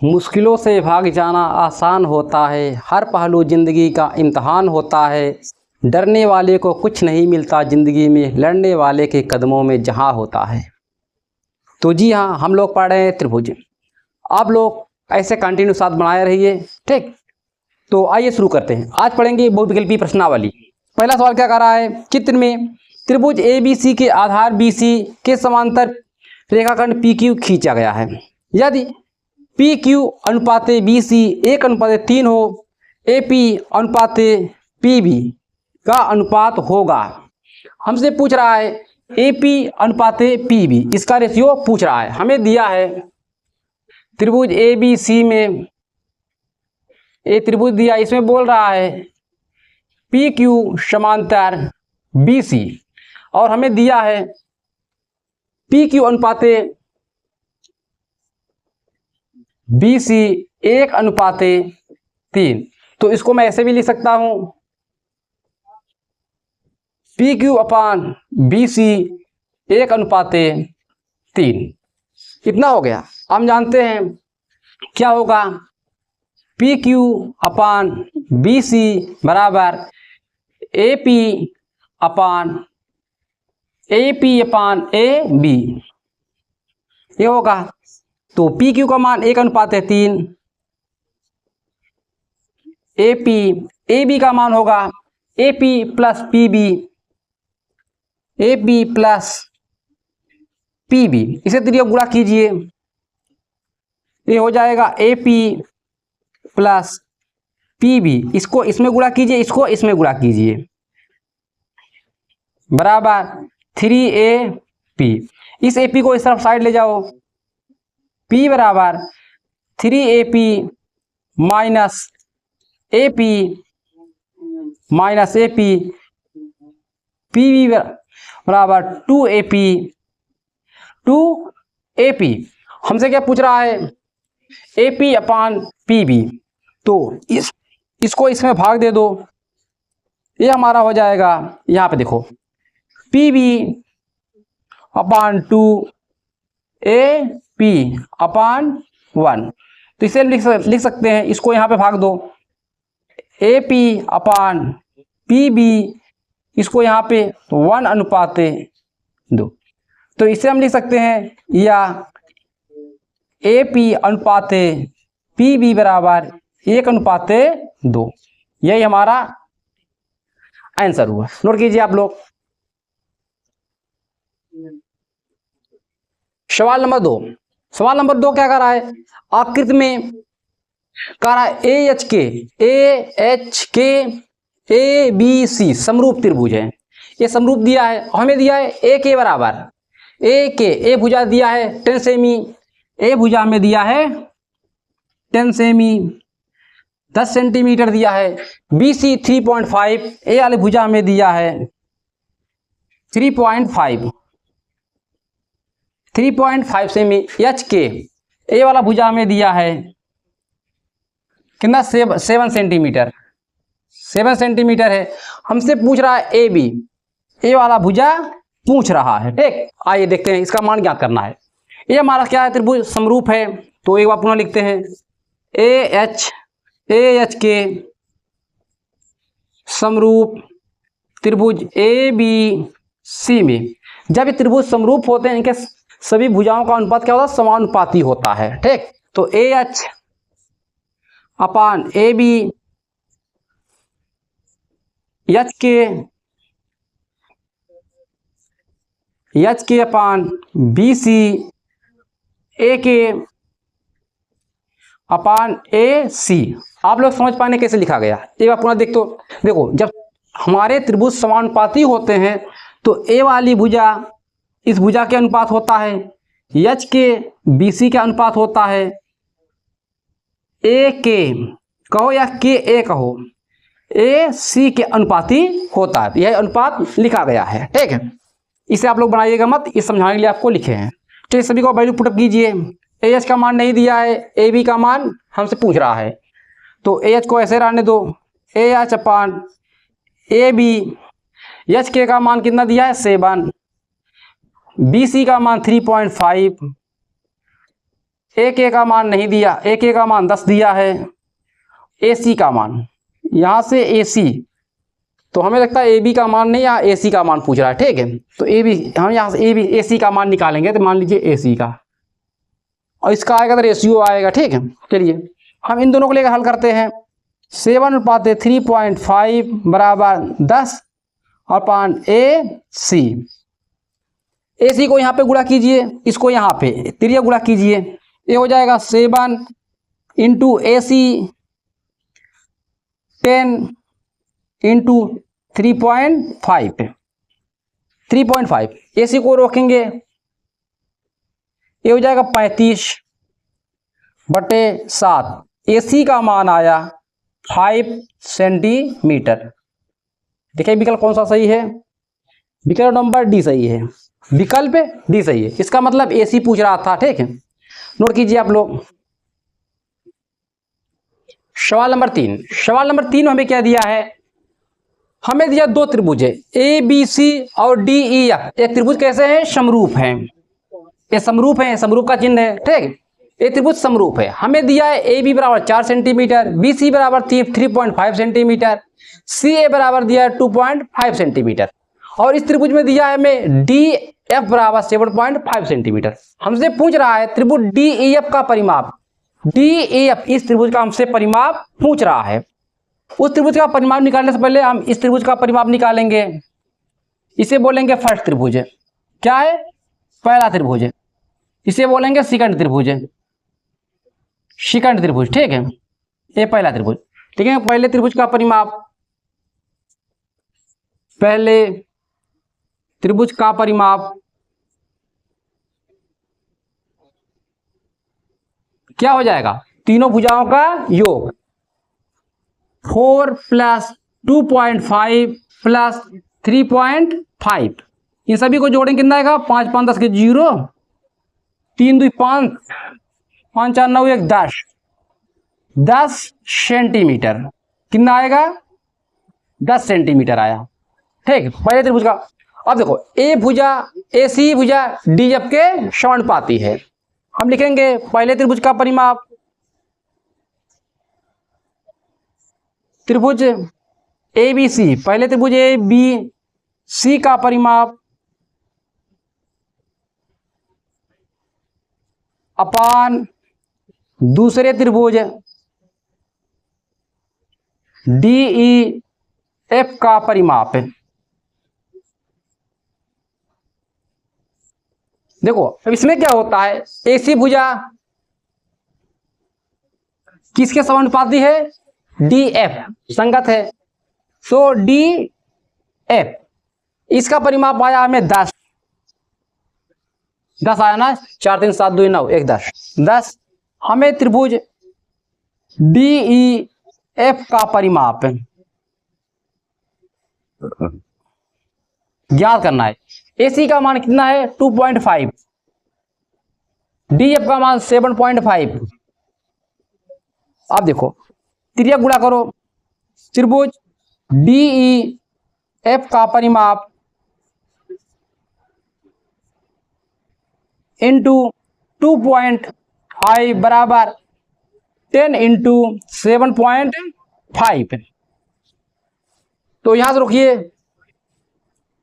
मुश्किलों से भाग जाना आसान होता है, हर पहलू ज़िंदगी का इम्तहान होता है। डरने वाले को कुछ नहीं मिलता ज़िंदगी में, लड़ने वाले के कदमों में जहां होता है। तो जी हाँ, हम लोग पढ़ रहे हैं त्रिभुज। आप लोग ऐसे कंटिन्यू साथ बनाए रहिए, ठीक। तो आइए शुरू करते हैं। आज पढ़ेंगे बहुविकल्पी प्रश्नावली। पहला सवाल क्या कर रहा है, चित्र में त्रिभुज ABC के आधार BC के समांतर रेखाखंड PQ खींचा गया है। यदि PQ अनुपात BC 1:3 हो, AP अनुपात PB का अनुपात होगा। हमसे पूछ रहा है AP अनुपात PB, इसका रेशियो पूछ रहा है। हमें दिया है त्रिभुज ABC में त्रिभुज दिया, इसमें बोल रहा है PQ समांतर BC और हमें दिया है PQ अनुपात BC 1:3। तो इसको मैं ऐसे भी लिख सकता हूं, PQ अपान BC 1:3। इतना हो गया। हम जानते हैं क्या होगा, PQ अपान BC बराबर AP अपान AB ये होगा। तो PQ का मान 1:3, AB का मान होगा AP प्लस PB। इसे त्रिज्या गुणा कीजिए, ये हो जाएगा AP प्लस PB। इसको इसमें गुणा कीजिए, इसको इसमें गुणा कीजिए, बराबर 3AP। इस AP को इस तरफ साइड ले जाओ, P बराबर 3AP माइनस AP PB बराबर 2AP। हमसे क्या पूछ रहा है, AP अपान PB। तो इसको इसमें भाग दे दो, ये हमारा हो जाएगा। यहाँ पे देखो PB अपान 2 AP अपान 1। तो इसे लिख सकते हैं, इसको यहाँ पे भाग दो, AP अपान PB, इसको यहाँ पे 1:2। तो इसे हम लिख सकते हैं, या AP अनुपात PB बराबर 1:2। यही हमारा आंसर हुआ। नोट कीजिए आप लोग। सवाल नंबर 2। सवाल नंबर 2 क्या कर रहा है, आकृति में कह रहा है AHK ABC समरूप त्रिभुज है। ये समरूप दिया है, हमें दिया है AK बराबर A भुजा दिया है 10 सेमी, A भुजा में दिया है 10 सेमी 10 सेंटीमीटर दिया है। BC 3.5, A वाले भुजा में दिया है 3.5 सेमी। HK A वाला भुजा में दिया है कितना, 7 सेंटीमीटर 7 सेंटीमीटर है। हमसे पूछ रहा है AB, A वाला भुजा पूछ रहा है, ठीक। आइए देखते हैं, इसका मान ज्ञात करना है। ये हमारा क्या है, त्रिभुज समरूप है। तो एक बार पुनः लिखते हैं, AHK समरूप त्रिभुज ABC में जब ये त्रिभुज समरूप होते हैं, इनके सभी भुजाओं का अनुपात क्या होता है, समानुपाती होता है, ठीक। तो AH अपान AB, HK अपान BC, AK अपान AC। आप लोग समझ पाने कैसे लिखा गया, एक बार पुनः देखो, जब हमारे त्रिभुज समानुपाती होते हैं तो A वाली भुजा इस भुजा के अनुपात होता है, HK BC के अनुपात होता है, AK कहो या KA कहो, AC के अनुपाती होता है। यह अनुपात लिखा गया है, ठीक है। इसे आप लोग बनाइएगा मत, इस समझाने के लिए आपको लिखे हैं। तो सभी को वैल्यू पुटअप कीजिए। AH का मान नहीं दिया है, AB का मान हमसे पूछ रहा है, तो AH को ऐसे रहने दो, AH अपान AB। HK का मान कितना दिया है, 7। BC का मान 3.5, ए के का मान नहीं दिया, ए के का मान 10 दिया है, ए सी का मान यहाँ से ए सी, तो हमें लगता है ए बी का मान नहीं, यहाँ ए सी का मान पूछ रहा है, ठीक है। तो ए बी, हम यहाँ से ए बी ए सी का मान निकालेंगे, तो मान लीजिए ए सी का, और इसका आएगा तो रेशियो आएगा, ठीक है। चलिए हम इन दोनों को लेकर हल करते हैं। 7/3.5 बराबर 10 और पान ए सी, ए सी को यहाँ पे गुणा कीजिए, इसको यहाँ पे त्रिज्या गुणा कीजिए, ये हो जाएगा 7 इंटू ए सी 10 इंटू 3.5, 3.5 ए सी को रोकेंगे, ये हो जाएगा 35/7, ए सी का मान आया 5 सेंटीमीटर। देखिए विकल्प कौन सा सही है, विकल्प नंबर डी सही है, विकल्प डी सही है। इसका मतलब ए सी पूछ रहा था, ठीक है, नोट कीजिए आप लोग। सवाल नंबर 3, सवाल नंबर 3 हमें क्या दिया है, हमें दिया दो त्रिभुज है ए बी सी और डी ई एफ। एक त्रिभुज कैसे हैं, समरूप हैं, ये समरूप है, समरूप का चिन्ह है, ठीक। ये त्रिभुज समरूप है। हमें दिया है ए बी बराबर 4 सेंटीमीटर, बी सी बराबर 3.5 सेंटीमीटर, सी ए बराबर दिया है 2.5 सेंटीमीटर, और इस त्रिभुज में दिया है हमें डी एफ बराबर 7.5 सेंटीमीटर। हमसे पूछ रहा है त्रिभुज डी ई एफ का परिमाप, डी ई एफ इस त्रिभुज का हमसे परिमाप पूछ रहा है। उस त्रिभुज का परिमाप निकालने से पहले हम इस त्रिभुज का परिमाप निकालेंगे, इसे बोलेंगे फर्स्ट त्रिभुज है, क्या है, पहला त्रिभुज है, इसे बोलेंगे सेकंड त्रिभुज है, सेकंड त्रिभुज, ठीक है, ये पहला त्रिभुज, ठीक है। पहले त्रिभुज का परिमाप, पहले त्रिभुज का परिमाप क्या हो जाएगा, तीनों भुजाओं का योग, 4 + 2.5 + 3.5, इन सभी को जोड़ेंगे कितना आएगा, 5 5 10 के 0, 3 2 5, 5 4 9 1 10, 10 सेंटीमीटर, कितना आएगा, 10 सेंटीमीटर आया, ठीक। पहले त्रिभुज का। अब देखो ए भुजा ए सी भुजा डी एफ के समानुपाती है, हम लिखेंगे पहले त्रिभुज का परिमाप, त्रिभुज ए बी सी, पहले त्रिभुज ए बी सी का परिमाप अपान दूसरे त्रिभुज डी ई एफ का परिमाप है। देखो अब इसमें क्या होता है, ए सी भुजा किसके समानुपाती है, डी एफ, संगत है, सो डी एफ इसका परिमाप आया हमें 10, 10 आया ना, 4 3 7 2 9 1 10, 10। हमें त्रिभुज डी ई एफ का परिमाप ज्ञात करना है। एसी का मान कितना है, 2.5, डी एफ का मान 7.5। आप देखो त्रिज्या गुणा करो, त्रिभुज डी ई एफ का परिमाप इंटू 2.5 बराबर 10 इंटू 7.5। तो यहां से रुकिए,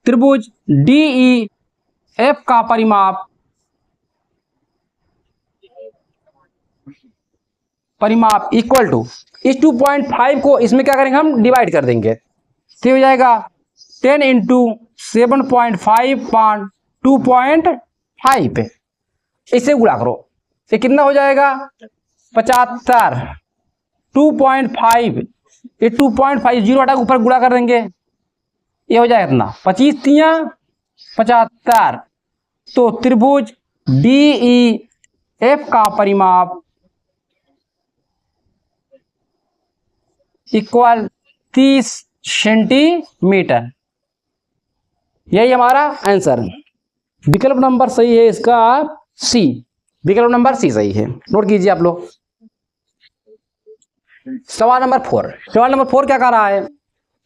त्रिभुज डी ई एफ का परिमाप इक्वल टू, इस 2.5 को इसमें क्या करेंगे, हम डिवाइड कर देंगे, तो हो जाएगा 10 इंटू 7.5 2.5, इसे गुणा करो, ये कितना हो जाएगा, 75। 2.5, ये 2.5 जीरो हटा ऊपर गुणा कर देंगे, ये हो जाएगा इतना, 25 × 75। तो त्रिभुज डी ई एफ का परिमाप इक्वल 30 सेंटीमीटर। यही हमारा आंसर है। विकल्प नंबर सही है इसका सी, विकल्प नंबर सी सही है, नोट कीजिए आप लोग। सवाल नंबर 4, सवाल नंबर 4 क्या कह रहा है,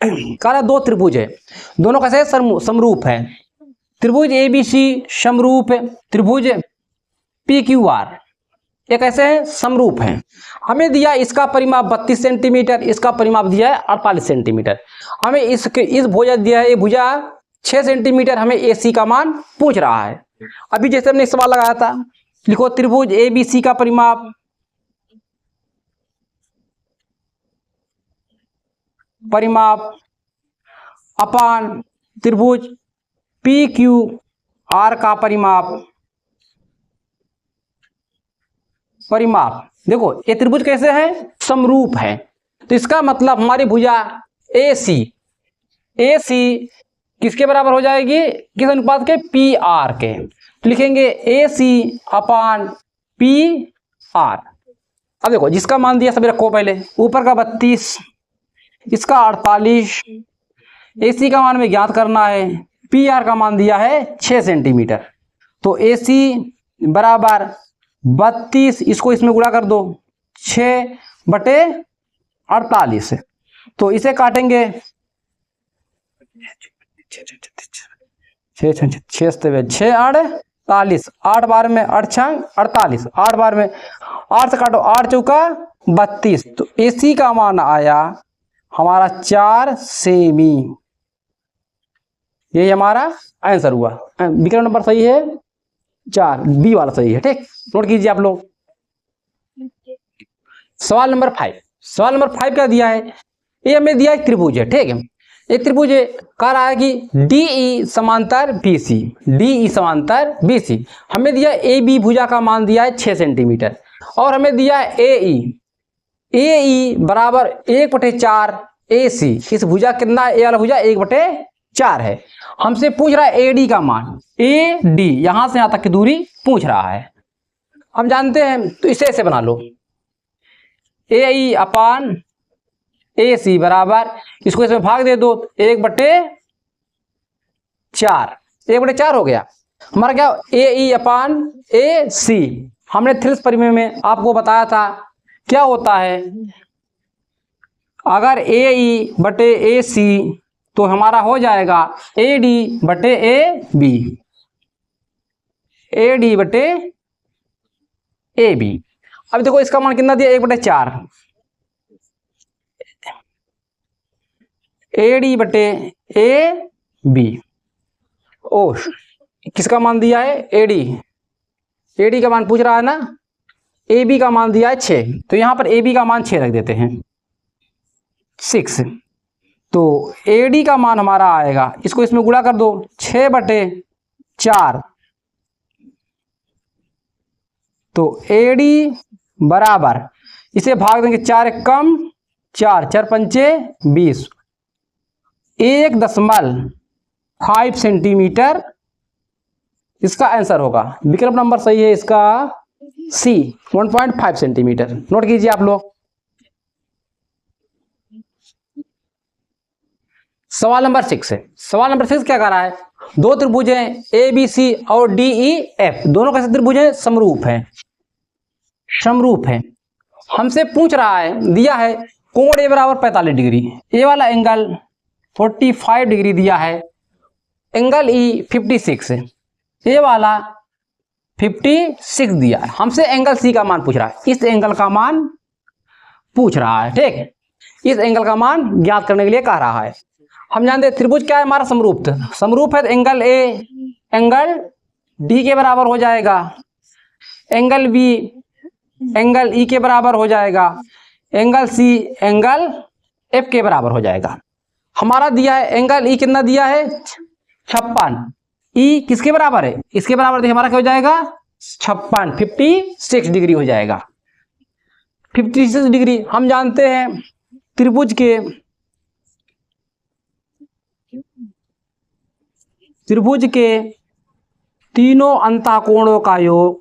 कह रहा दो त्रिभुज है, दोनों कैसे समरूप है, त्रिभुज ए बी सी समरूप, त्रिभुज पी क्यू आर ये कैसे हैं, समरूप हैं। हमें दिया इसका परिमाप 32 सेंटीमीटर, इसका परिमाप दिया है 48 सेंटीमीटर। हमें इस भुजा दिया है, ये भुजा 6 सेंटीमीटर, हमें AC का मान पूछ रहा है। अभी जैसे हमने सवाल लगाया था, लिखो त्रिभुज ABC का परिमाप अपान त्रिभुज PQR का परिमाप। देखो ये त्रिभुज कैसे है, समरूप है। तो इसका मतलब हमारी भुजा AC किसके बराबर हो जाएगी, किस अनुपात के, PR के। तो लिखेंगे AC अपान PR। अब देखो जिसका मान दिया सभी रखो, पहले ऊपर का 32, इसका 48, AC का मान में ज्ञात करना है, PR का मान दिया है 6 सेंटीमीटर। तो AC बराबर 32, इसको इसमें गुणा कर दो 6/48। तो इसे काटेंगे 6/48, 8 बार में 8 छंग 48, 8 बार में 8 से काटो 8 चौका 32। तो AC का मान आया हमारा 4 सेमी। यही हमारा आंसर हुआ। विकल्प नंबर सही है 4, B वाला सही है। ठीक, नोट कीजिए आप लोग। सवाल नंबर 5 क्या दिया है, ये हमें दिया है त्रिभुज है। ठीक है, एक त्रिभुज है, कह रहा है कि DE समांतर BC। हमें दिया AB भुजा का मान दिया है 6 सेंटीमीटर, और हमें दिया है AE बराबर 1/4 AC। इस भुजा कितना है, A वाला भुजा 1/4 है। हमसे पूछ रहा है AD का मान, AD यहां से यहां तक की दूरी पूछ रहा है, हम जानते हैं। तो इसे ऐसे बना लो, AE अपान AC बराबर, इसको इसमें भाग दे दो 1/4 हो गया हमारा। क्या, AE अपान AC। हमने थेल्स परिमेय में आपको बताया था क्या होता है, अगर AE/AC तो हमारा हो जाएगा AD/AB। अब देखो इसका मान कितना दिया, 1/4 AD/AB। ओ किसका मान दिया है, AD का मान पूछ रहा है ना, AB का मान दिया है 6। तो यहां पर AB का मान 6 रख देते हैं, 6। तो AD का मान हमारा आएगा, इसको इसमें गुणा कर दो 6/4। तो AD बराबर, इसे भाग देंगे 4 कम 4, 4 पंचे 20, 1.5 सेंटीमीटर इसका आंसर होगा। विकल्प नंबर सही है इसका C, 1.5 सेंटीमीटर। नोट कीजिए आप लोग। सवाल नंबर 6 है। सवाल नंबर 6 क्या कर रहा है, दो त्रिभुज हैं ABC और DEF, दोनों कैसे त्रिभुज हैं, समरूप है। हमसे पूछ रहा है, दिया है कोण A बराबर 45 डिग्री, ए वाला एंगल 45 डिग्री दिया है, एंगल E 56 है, ए वाला 56 दिया है। हमसे एंगल C का मान पूछ रहा है, इस एंगल का मान पूछ रहा है। ठीक है, इस एंगल का मान ज्ञात करने के लिए कह रहा है। हम जानते हैं त्रिभुज क्या है हमारा, समरूप है। तो एंगल A एंगल D के बराबर हो जाएगा, एंगल B एंगल E के बराबर हो जाएगा, एंगल C एंगल F के बराबर हो जाएगा। हमारा दिया है एंगल E कितना दिया है, 56। E किसके बराबर है, इसके बराबर देखिए हमारा क्या हो जाएगा, 56 डिग्री हो जाएगा, 56 डिग्री। हम जानते हैं त्रिभुज के तीनों अंतःकोणों का योग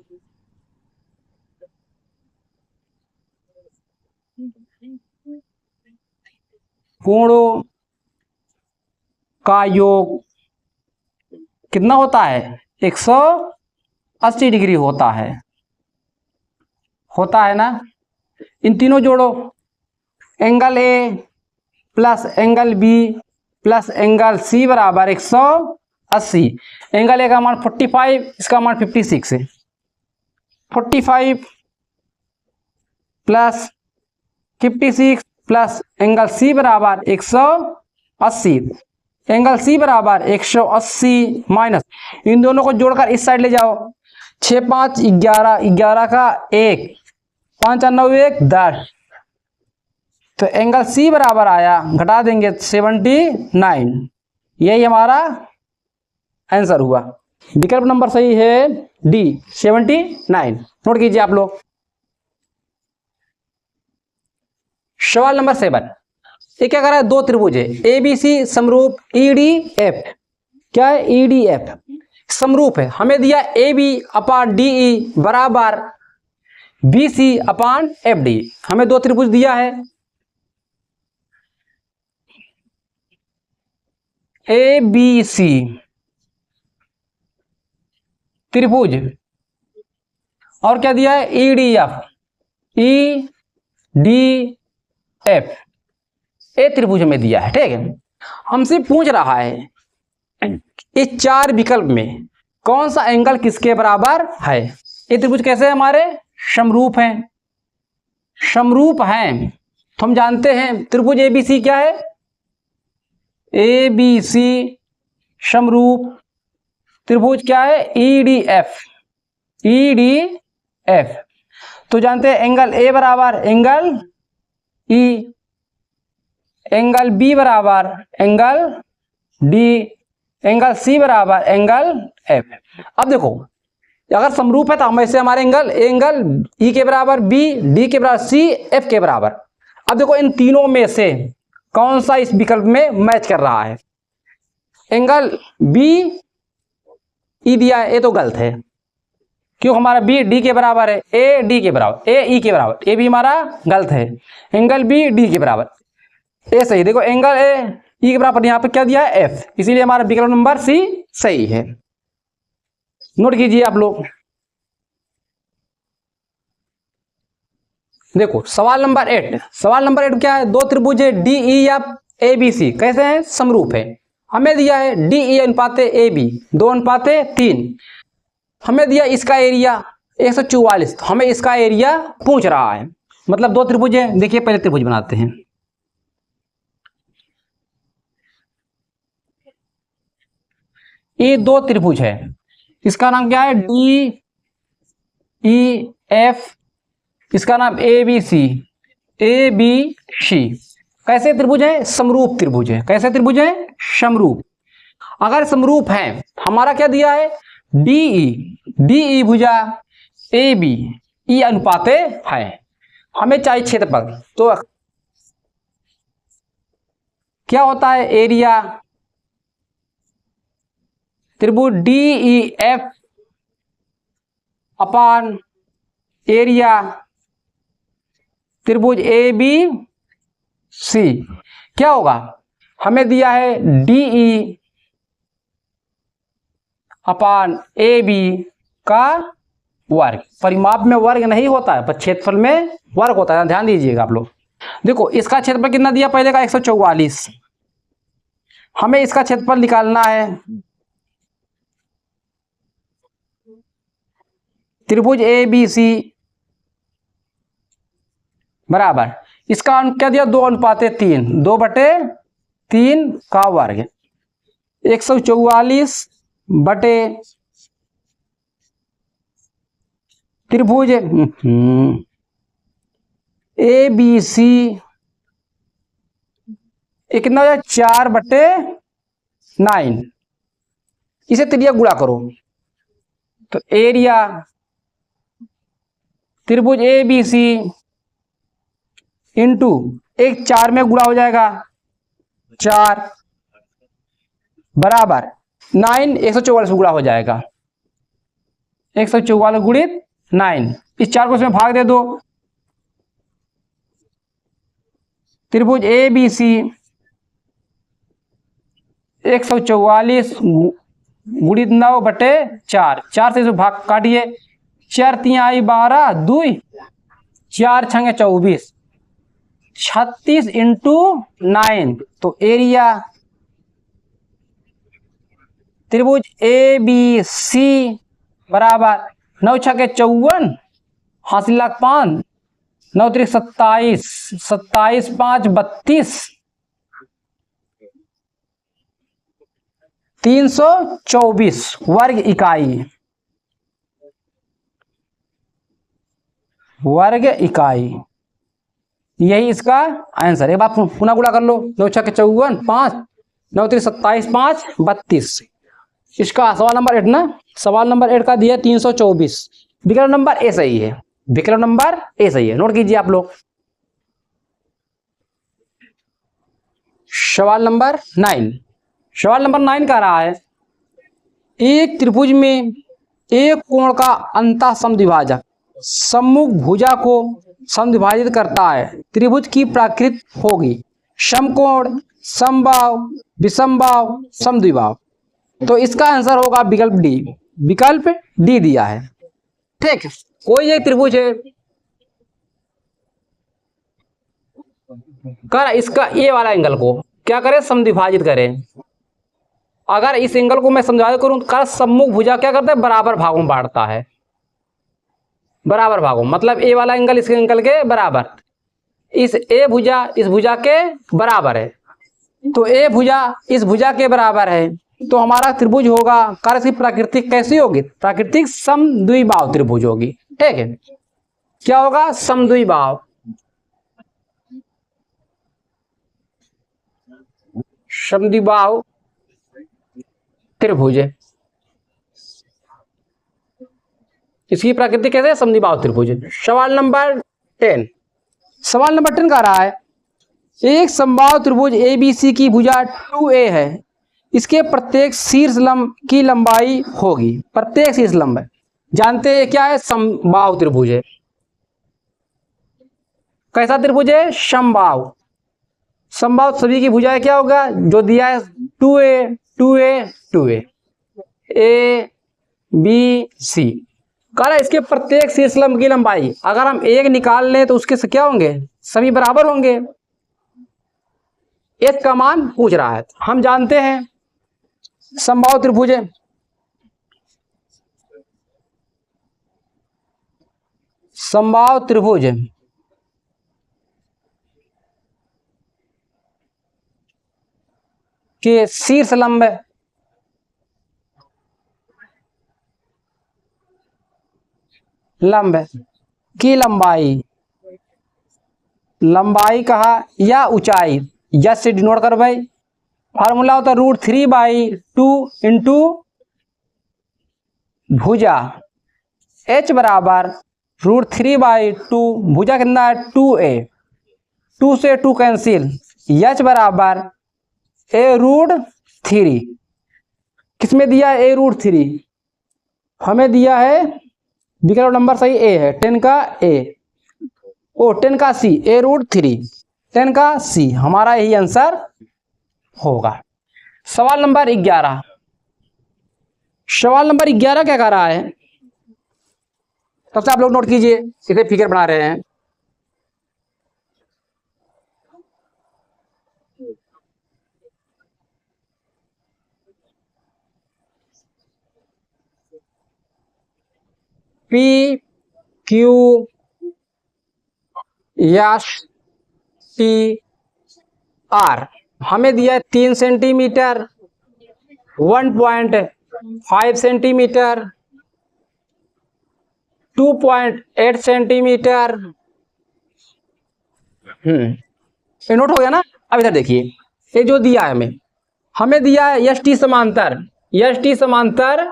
कितना होता है, 180 डिग्री होता है ना। इन तीनों जोड़ो, angle A plus angle B plus angle C बराबर 180। एंगल A का मान 45, इसका मान 56 है। 45 प्लस 56 प्लस एंगल सी बराबर 180, एंगल सी बराबर 180 माइनस, इन दोनों को जोड़कर इस साइड ले जाओ, 6 5 11, 11 का 1, 5 9 1 10, तो एंगल सी बराबर आया, घटा देंगे 79, यही हमारा आंसर हुआ। विकल्प नंबर सही है डी 79। नोट कीजिए आप लोग। सवाल नंबर 7, ये क्या कर रहा है, दो त्रिभुज है ए बी सी समरूप EDF, क्या है EDF समरूप है, हमें दिया AB अपान DE बराबर BC अपान FD, हमें दो त्रिभुज दिया है ABC त्रिभुज, और क्या दिया है EDF ए त्रिभुज में दिया है, ठीक है। हमसे पूछ रहा है इस चार विकल्प में कौन सा एंगल किसके बराबर है। ये त्रिभुज कैसे है, हमारे समरूप हैं, समरूप हैं, तो हम जानते हैं त्रिभुज ABC क्या है, ABC समरूप त्रिभुज क्या है EDF, तो जानते हैं एंगल A बराबर एंगल E, एंगल B बराबर एंगल D, एंगल C बराबर एंगल F। अब देखो अगर समरूप है तो हम ऐसे हमारे एंगल E के बराबर, B D के बराबर, C F के बराबर। अब देखो इन तीनों में से कौन सा इस विकल्प में मैच कर रहा है, एंगल B E दिया है, ये तो गलत है क्यों, हमारा B D के बराबर है, A D के बराबर, A E के बराबर, A भी हमारा गलत है, एंगल B D के बराबर, ए सही। देखो एंगल ए ई के बराबर, यहाँ पे क्या दिया है F, इसीलिए हमारा विकल्प नंबर C सही है। नोट कीजिए आप लोग। देखो सवाल नंबर 8, सवाल नंबर 8 क्या है, दो त्रिभुज है DEF ABC, कैसे हैं, समरूप है, हमें दिया है DE अनुपात AB 2 अनुपात 3, हमें दिया इसका एरिया 144, तो हमें इसका एरिया पूछ रहा है, मतलब दो त्रिभुज है। देखिए पहले त्रिभुज बनाते हैं, ये दो त्रिभुज है, इसका नाम क्या है DEF, इसका नाम ABC, कैसे त्रिभुज है, समरूप त्रिभुज है, कैसे त्रिभुज है, समरूप। अगर समरूप है हमारा क्या दिया है DE भुजा AB E अनुपात है, हमें चाहिए क्षेत्रफल, तो क्या होता है एरिया, त्रिभुज DEF अपान एरिया त्रिभुज ABC, क्या होगा, हमें दिया है DE अपान AB का वर्ग, परिमाप में वर्ग नहीं होता है पर क्षेत्रफल में वर्ग होता है, ध्यान दीजिएगा आप लोग। देखो इसका क्षेत्रफल कितना दिया पहले का 144, हमें इसका क्षेत्रफल निकालना है, त्रिभुज ABC बराबर, इसका क्या दिया 2 अनुपात 3, 2/3 का वर्ग, 144 बटे त्रिभुज ABC कितना हो जाए 4/9, इसे त्रिज्या गुणा करो, तो एरिया त्रिभुज ABC इंटू एक 4 में गुणा हो जाएगा 4 बराबर 9, 144 गुणा हो जाएगा, 144 गुणित 9, इस 4 को इसमें भाग दे दो, त्रिभुज ABC 144 गुणित 9/4, 4 से भाग काटिए, 4 3 आई 12, 2 4 6 24, 36 इंटू 9, तो एरिया त्रिभुज ABC बराबर 9 6 54, हासिल लाख 5, 9 त्रिक 27, 27 5 32, 324 वर्ग इकाई, वर्ग इकाई, यही इसका आंसर है। एक बार पुनः गुणा कर लो, 9 छक्के 54, 5, 9 त्रिक 27 5 32। इसका सवाल नंबर 8 ना, सवाल नंबर 8 का दिया 324। विकल्प नंबर ए सही है, विकल्प नंबर ए सही है, नोट कीजिए आप लोग। सवाल नंबर 9, सवाल नंबर 9 कह रहा है एक त्रिभुज में एक कोण का अंतः समद्विभाजक सम्मुख भुजा को समद्विभाजित करता है, त्रिभुज की प्राकृत होगी समकोण, समबाहु, विषमबाहु, समद्विबाहु। तो इसका आंसर होगा विकल्प डी, विकल्प डी दिया है। ठीक, कोई एक त्रिभुज है, कर इसका ए वाला एंगल को क्या करें, समद्विभाजित करें। अगर इस एंगल को मैं समझा करूं तो कर सम्मुख भुजा क्या करता है, बराबर भागों में बांटता है, बराबर भागों, मतलब ए वाला एंगल इस एंगल के बराबर, इस ए भुजा इस भुजा के बराबर है, तो ए भुजा इस भुजा के बराबर है, तो हमारा त्रिभुज होगा, कार्य की प्राकृतिक कैसी होगी, प्राकृतिक समद्विबाहु त्रिभुज होगी। ठीक है, क्या होगा, समद्विबाहु, समद्विबाहु त्रिभुज, इसकी प्रकृति कैसे है, समद्विबाहु त्रिभुज। सवाल नंबर 10, सवाल नंबर 10 कह रहा है एक समबाहु त्रिभुज ABC की भुजा 2a है, इसके प्रत्येक शीर्ष लंब की लंबाई होगी, प्रत्येक शीर्ष लंब जानते हैं क्या है, समबाहु त्रिभुज है। कैसा त्रिभुज है, समबाहु, समबाहु सभी की भुजाएं क्या होगा, जो दिया है 2a 2a 2a, A B C। कह इसके प्रत्येक शीर्ष लंब की लंबाई अगर हम एक निकाल लें तो उसके से क्या होंगे, सभी बराबर होंगे। एक का मान पूछ रहा है, हम जानते हैं समबाहु त्रिभुज है, समबाहु त्रिभुज के शीर्ष लंब की लंबाई, लंबाई कहा या ऊंचाई, यस से डिनोट कर भाई, फार्मूला होता है √3/2 इंटू भुजा h बराबर √3/2, भुजा कितना है 2a, 2 से 2 कैंसिल, h बराबर a√3, किसमें दिया है a√3, हमें दिया है विकल्प नंबर सही ए है, 10 का a, 10 का c, a√3, 10 का c, हमारा यही आंसर होगा। सवाल नंबर 11, सवाल नंबर 11 क्या कह रहा है, सबसे आप लोग नोट कीजिए, इसे फिगर बना रहे हैं। P Q S T R हमें दिया है 3 सेंटीमीटर, 1.5 सेंटीमीटर, 2.8 सेंटीमीटर। ये नोट हो गया ना। अब इधर देखिए, ये जो दिया है हमें दिया है एस टी समांतर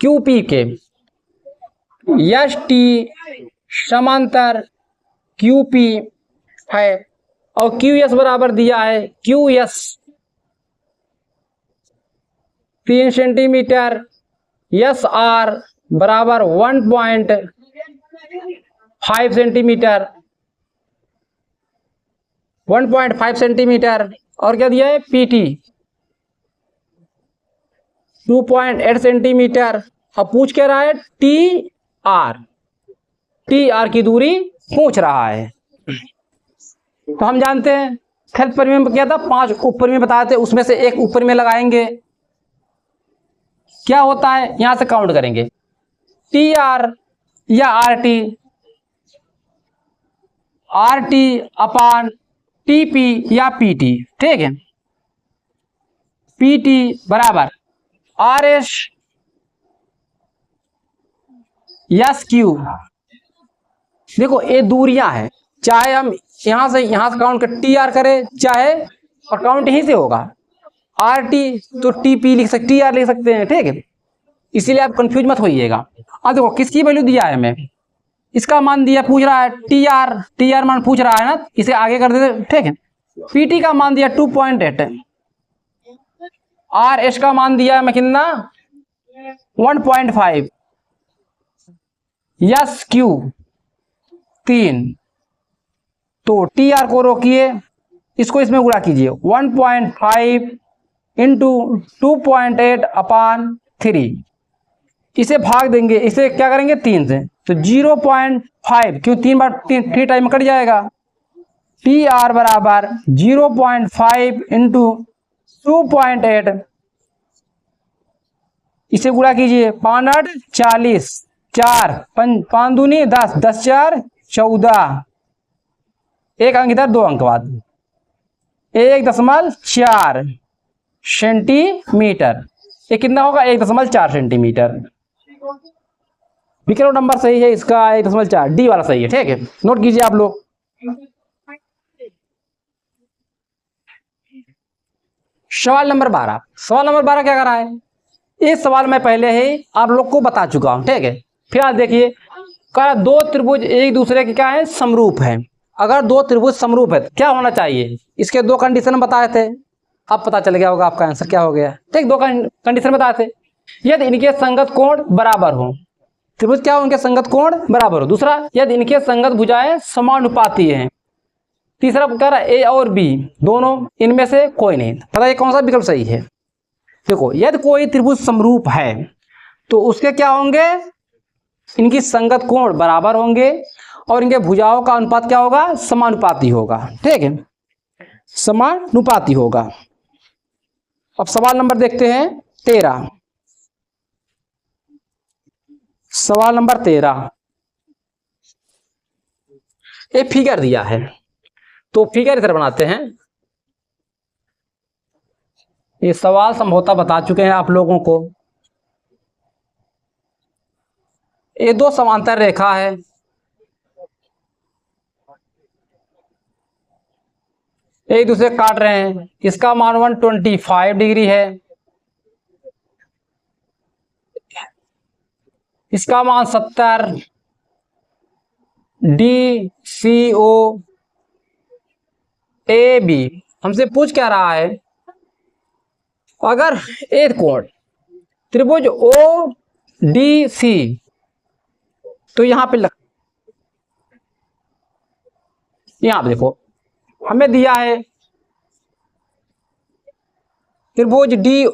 क्यू पी के, एस टी समांतर क्यू पी है, और क्यू एस बराबर दिया है Q S 3 centimetre, S R बराबर 1.5 सेंटीमीटर, 1.5 सेंटीमीटर, और क्या दिया है पीटी 2.8 सेंटीमीटर। अब पूछ क्या रहा है टी आर की दूरी पूछ रहा है। तो हम जानते हैं खेल परिमेय में क्या था, 5 उपरिमेय बताए थे, उसमें से एक उपरिमेय लगाएंगे, क्या होता है यहां से काउंट करेंगे, टी आर या R T R T upon T P या पी टी, ठीक है। पी टी बराबर आर एस यस क्यू। देखो ये दूरियां हैं, चाहे हम यहां से काउंट कर टी आर करें, चाहे और काउंट यहीं से होगा आर टी तो टी पी लिख सकते, टी आर लिख सकते हैं, ठीक है। इसीलिए आप कंफ्यूज मत होइएगा। अब देखो किसकी वैल्यू दिया है हमें, इसका मान दिया, पूछ रहा है टी आर मान पूछ रहा है ना, इसे आगे कर देते, ठीक है। पी टी का मान दिया 2.8, आर एस का मान दिया मैं कितना 1.5, यस क्यू 3। तो टी आर को रोकिए, इसको इसमें गुणा कीजिए, 1.5 इंटू 2.8 अपान 3, इसे भाग देंगे, इसे क्या करेंगे 3 से, तो 0.5, क्यों 3 बार 3 टाइम में कट जाएगा। टी आर बराबर 0.5 इंटू 2.8, इसे गुणा कीजिए, 5 40, 4 5 दूनी 10, 10 4 14, एक अंक इधर, 2 अंक बाद, 1.4 सेंटीमीटर। ये कितना होगा 1.4 सेंटीमीटर। विकल्प नंबर सही है इसका 1.4, डी वाला सही है, ठीक है। नोट कीजिए आप लोग। सवाल नंबर 12, सवाल नंबर 12 क्या कर रहा है, इस सवाल में पहले ही आप लोग को बता चुका हूं, ठीक है। फिलहाल देखिए, कह दो त्रिभुज एक दूसरे के क्या है, समरूप है। अगर दो त्रिभुज समरूप है तो क्या होना चाहिए, इसके 2 कंडीशन बताए थे, अब पता चल गया होगा आपका आंसर क्या हो गया, ठीक। 2 कंडीशन बताए थे, यदि इनके संगत कोण बराबर हो, त्रिभुज क्या हो, उनके संगत कोण बराबर हो। दूसरा, यदि इनके संगत भुजाएं समानुपाती हैं। तीसरा कह रहा ए और बी दोनों, इनमें से कोई नहीं। बताइए कौन सा विकल्प सही है। देखो, यदि कोई त्रिभुज समरूप है तो उसके क्या होंगे, इनकी संगत कोण बराबर होंगे और इनके भुजाओं का अनुपात क्या होगा, समानुपाती होगा, ठीक है, समानुपाती होगा। अब सवाल नंबर देखते हैं 13। सवाल नंबर 13, एक फिगर दिया है, तो फिगर इधर बनाते हैं। ये सवाल संभवतः बता चुके हैं आप लोगों को। ये 2 समांतर रेखा है, एक दूसरे काट रहे हैं। इसका मान 125 डिग्री है, इसका मान 70, D C O A B. हमसे पूछ क्या रहा है, अगर एक कोण त्रिभुज ओ डी सी, तो यहां पे यहां पे देखो हमें दिया है त्रिभुज डी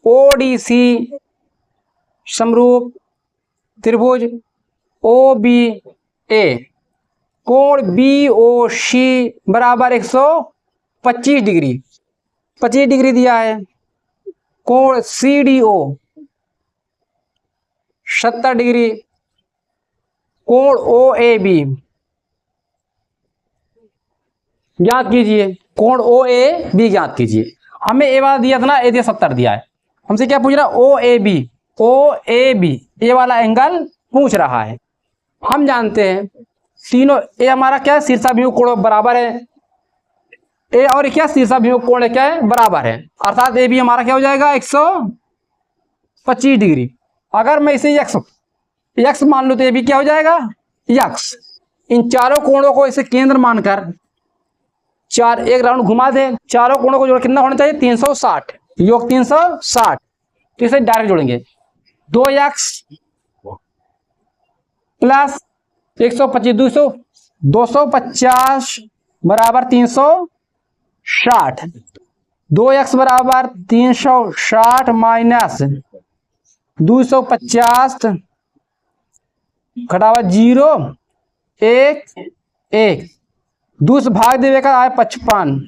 ओ डी सी समरूप त्रिभुज ओ बी ए, कोण बी ओ सी बराबर 125 डिग्री, 25 डिग्री दिया है। कोण सी डी ओ 70 डिग्री, कोण ओ ए बी ज्ञात कीजिए, कोण ओ ए बी ज्ञात कीजिए। हमें ए वाला दिया था ना, ए दिया 70 दिया है, हमसे क्या पूछ रहा है, ओ A B, O A B ए वाला एंगल पूछ रहा है। हम जानते हैं तीनों, ए हमारा क्या है, शीर्षाभिमुख कोण बराबर है, ए और क्या शीर्षाभिमुख कोण क्या है, बराबर है, अर्थात ए बी हमारा क्या हो जाएगा 125 डिग्री। अगर मैं इसे यक्स मान लूं तो ए बी क्या हो जाएगा यक्स। इन चारों कोणों को इसे केंद्र मानकर एक राउंड घुमा दे, चारों कोणों को जोड़ कितना होना चाहिए 360, योग 360। तो इसे डायरेक्ट जोड़ेंगे, 2x प्लस 125 250 बराबर 360, 2x बराबर 360 माइनस 250 घटावा 0 1 1, 2 से भाग देवे का आए 55,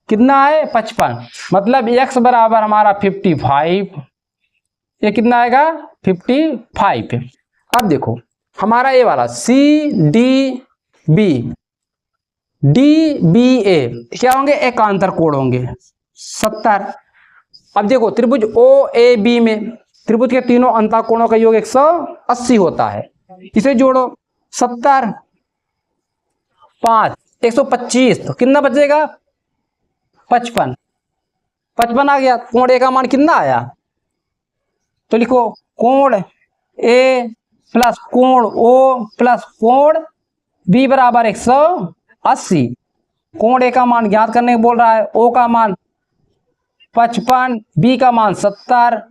कितना है 55, मतलब x बराबर हमारा 55, ये कितना आएगा 55। अब देखो हमारा ये वाला C D B, D B A क्या होंगे, एकांतर कोण होंगे 70। अब देखो त्रिभुज ओ ए बी में त्रिभुज के तीनों अंतःकोणों का योग 180 होता है। इसे जोड़ो 70 5 125 तो कितना बचेगा 55। 55 आ गया। कोण ए का मान कितना आया, तो लिखो कोण ए प्लस कोण ओ प्लस कोण बी बराबर 180। कोण ए का मान ज्ञात करने को बोल रहा है, ओ का मान 55, बी का मान 70,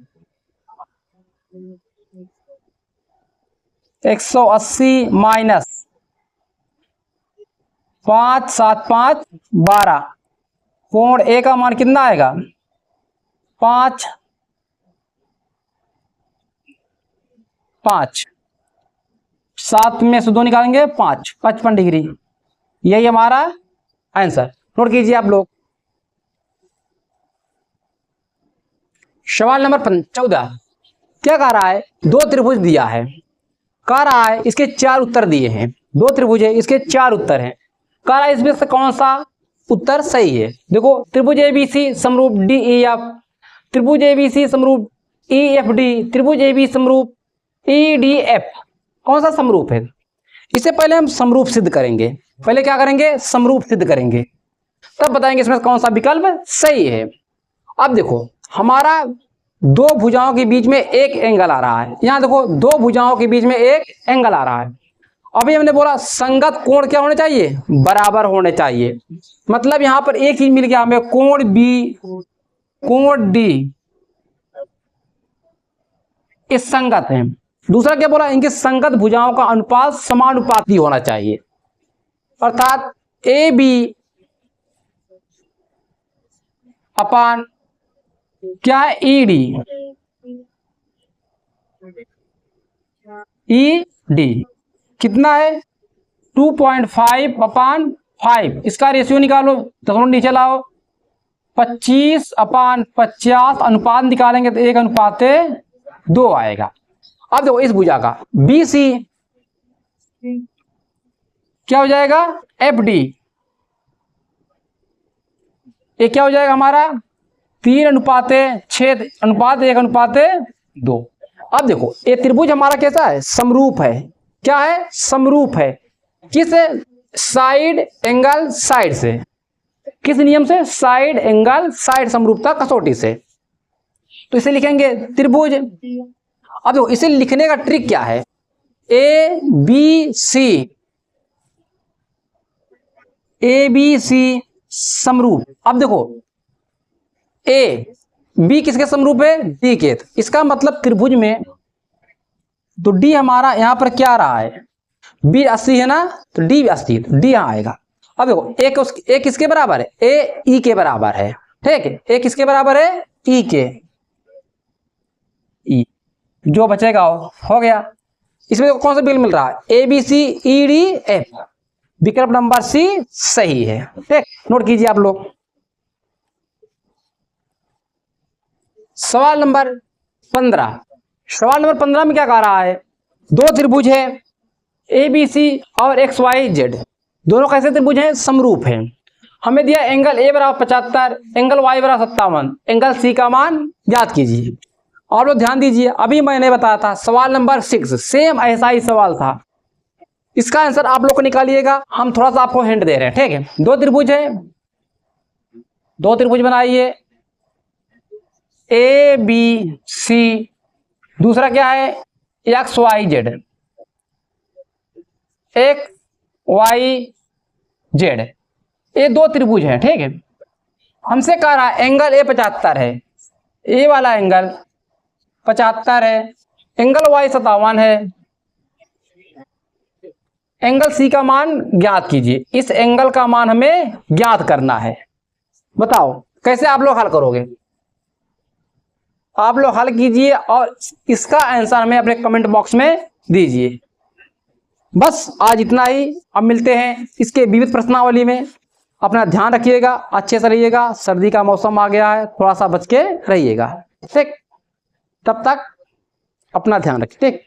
180 माइनस 5 7 5 12। कोण ए का मान कितना आएगा 5 5 7 में से 2 निकालेंगे 5 55 डिग्री। यही हमारा आंसर। नोट कीजिए आप लोग। सवाल नंबर 14 क्या कह रहा है, दो त्रिभुज दिया है, कह रहा है इसके 4 उत्तर दिए हैं। दो त्रिभुज है, इसके 4 उत्तर हैं। कह रहा है इसमें से कौन सा उत्तर सही है। देखो त्रिभुज एबीसी समरूप डी ई एफ, त्रिभुज एबीसी समरूप ई एफ डी, त्रिभुज एबी समरूप ई डी एफ, कौन सा समरूप है। इससे पहले हम समरूप सिद्ध करेंगे। पहले क्या करेंगे, समरूप सिद्ध करेंगे, तब बताएंगे इसमें कौन सा विकल्प सही है। अब देखो हमारा दो भुजाओं के बीच में एक एंगल आ रहा है। यहां देखो दो भुजाओं के बीच में एक एंगल आ रहा है। अभी हमने बोला संगत कोण क्या होने चाहिए, बराबर होने चाहिए। मतलब यहां पर एक चीज मिल गया हमें, कोण बी कोण डी इस संगत है। दूसरा क्या बोला, इनके संगत भुजाओं का अनुपात समानुपाती होना चाहिए। अर्थात ए बी अपान क्या है ई डी, ई डी कितना है 2.5 अपान 5। इसका रेशियो निकालो, दशमलव नीचे लाओ, 25 अपान 50 अनुपात निकालेंगे तो 1:2 आएगा। अब देखो इस भुजा का बी सी क्या हो जाएगा, एफ डी, ये क्या हो जाएगा हमारा 3:6 अनुपात 1:2। अब देखो ये त्रिभुज हमारा कैसा है, समरूप है। क्या है, समरूप है। किस साइड एंगल साइड से, किस नियम से, साइड एंगल साइड समरूपता कसौटी से। तो इसे लिखेंगे त्रिभुज। अब देखो इसे लिखने का ट्रिक क्या है, ए बी सी समरूप। अब देखो ए बी किसके समरूप है, डी के। इसका मतलब त्रिभुज में तो डी हमारा यहां पर क्या आ रहा है, बी 80 है ना, तो डी 80, तो डी यहां आएगा। अब देखो ए किसके बराबर है, ए ई के बराबर है। ठीक है, ए किसके बराबर है, ई के। ई जो बचेगा हो गया। इसमें कौन सा बिल मिल रहा है, A B C E D F, विकल्प नंबर सी सही है। ठीक, नोट कीजिए आप लोग। सवाल नंबर 15। सवाल नंबर 15 में क्या कह रहा है, दो त्रिभुज है ए बी सी और एक्स वाई जेड, दोनों कैसे त्रिभुज हैं, समरूप हैं। हमें दिया एंगल ए बराबर 75, एंगल वाई बराबर 57, एंगल सी का मान ज्ञात कीजिए। आप लोग ध्यान दीजिए, अभी मैंने बताया था सवाल नंबर 6 सेम ऐसा ही सवाल था। इसका आंसर आप लोग को निकालिएगा, हम थोड़ा सा आपको हिंट दे रहे हैं। ठीक है, दो त्रिभुज है, दो त्रिभुज बनाइए, ए बी सी, दूसरा क्या है एक्स वाई जेड, एक वाई जेड, ये दो त्रिभुज है। ठीक है, हमसे कह रहा है एंगल ए 75 है, ए वाला एंगल 75 है, एंगल वाई 57 है, एंगल सी का मान ज्ञात कीजिए। इस एंगल का मान हमें ज्ञात करना है। बताओ कैसे आप लोग हल करोगे। आप लोग हल कीजिए और इसका आंसर हमें अपने कमेंट बॉक्स में दीजिए। बस आज इतना ही, अब मिलते हैं इसके विविध प्रश्नावली में। अपना ध्यान रखिएगा, अच्छे से रहिएगा, सर्दी का मौसम आ गया है, थोड़ा सा बच के रहिएगा। ठीक, तब तक अपना ध्यान रखिए। ठीक।